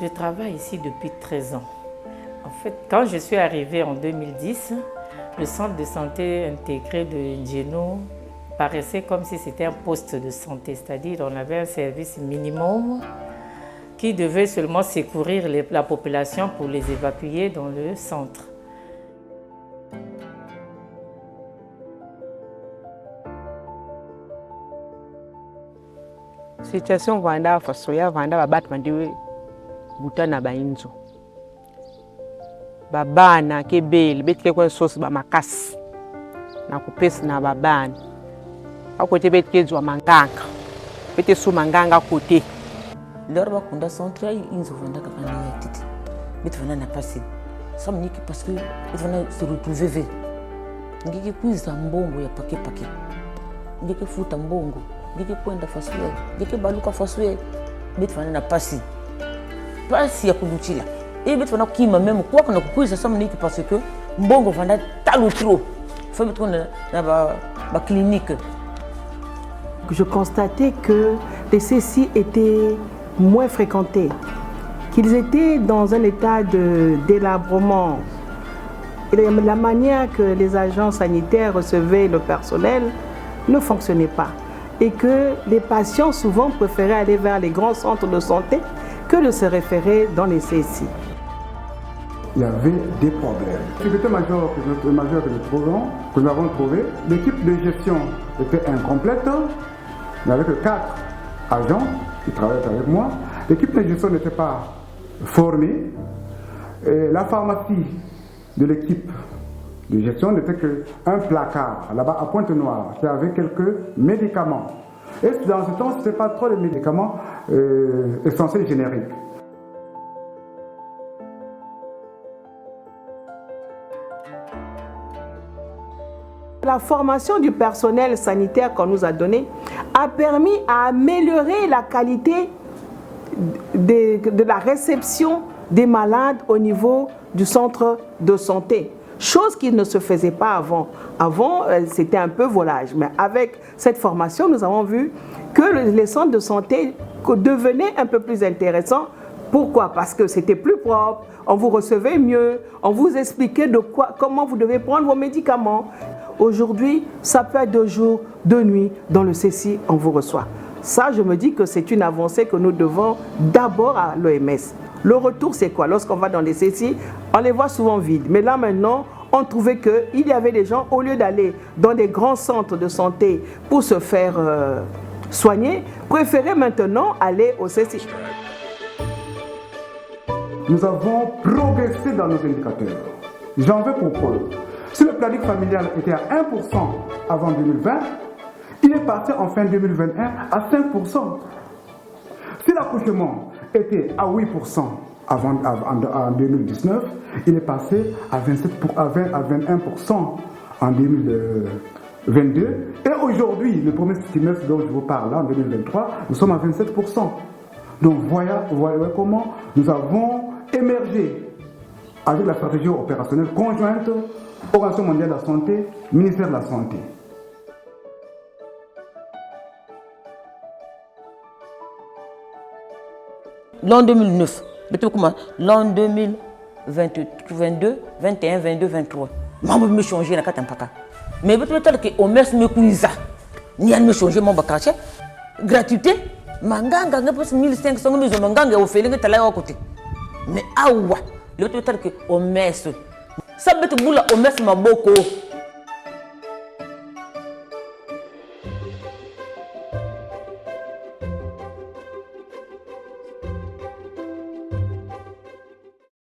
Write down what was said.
Je travaille ici depuis 13 ans. En fait, quand je suis arrivée en 2010, le centre de santé intégré de Njeno paraissait comme si c'était un poste de santé, c'est-à-dire on avait un service minimum qui devait seulement secourir la population pour les évacuer dans le centre. Situation vanda fasoya vanda babat mandiwe butana bainzo babana kebele betike kwa sauce ba makasi na kupesa na babana akote betike zwa manganga bete su manganga kote leur bakunda centre inzo vanda kakana titi bet vanda na passé ça me dit parce que vanda se retrouver ve ngiki kuiza mbongo ya pake ngiki futa mbongo ngiki kwenda fasuye ngiki baluka fasuye bet vanda na passé ya kuluchila et bet vanda kima même quoi qu'on a kuiza ça me dit parce que mbongo vanda talu trop faut mettre na ba clinique. Je constatais que les CCI étaient moins fréquentés, qu'ils étaient dans un état de délabrement. Et la manière que les agents sanitaires recevaient le personnel ne fonctionnait pas. Et que les patients souvent préféraient aller vers les grands centres de santé que de se référer dans les CCI. Il y avait des problèmes. La difficulté majeure que nous avons trouvé, l'équipe de gestion était incomplète. Il n'y avait que 4 agents qui travaillaient avec moi. L'équipe de gestion n'était pas formée. Et la pharmacie de l'équipe de gestion n'était qu'un placard là-bas à Pointe-Noire qui avait quelques médicaments. Et dans ce temps, ce n'était pas trop de médicaments essentiels génériques. La formation du personnel sanitaire qu'on nous a donnée a permis à améliorer la qualité de la réception des malades au niveau du centre de santé. Chose qui ne se faisait pas avant. Avant, c'était un peu volage. Mais avec cette formation, nous avons vu que les centres de santé devenaient un peu plus intéressants. Pourquoi? Parce que c'était plus propre, on vous recevait mieux, on vous expliquait comment vous devez prendre vos médicaments. Aujourd'hui, ça peut être 2 jours, 2 nuits, dans le CCI, on vous reçoit. Ça, je me dis que c'est une avancée que nous devons d'abord à l'OMS. Le retour, c'est quoi? Lorsqu'on va dans les CCI, on les voit souvent vides. Mais là, maintenant, on trouvait qu'il y avait des gens, au lieu d'aller dans des grands centres de santé pour se faire soigner, préféraient maintenant aller au CCI. Nous avons progressé dans nos indicateurs. J'en veux pour preuve. Si le planning familial était à 1% avant 2020, il est passé en fin 2021 à 5%. Si l'accouchement était à 8% en 2019, il est passé à 21% en 2022. Et aujourd'hui, le premier trimestre dont je vous parle, en 2023, nous sommes à 27%. Donc voilà comment nous avons émergé avec la stratégie opérationnelle conjointe Organisation mondiale de la santé, ministère de la santé. L'an 2009, l'an 2022, 21, 22, 23. Maman me changer la carte. Mais peut-être que au moins me couisa. Ni me changer mon bakache. Gratuité. Manganga ne passe 1500 mais manganga au fait que tu là à côté. Mais awa, le peut-être que au moins ça bet boula au mes maboko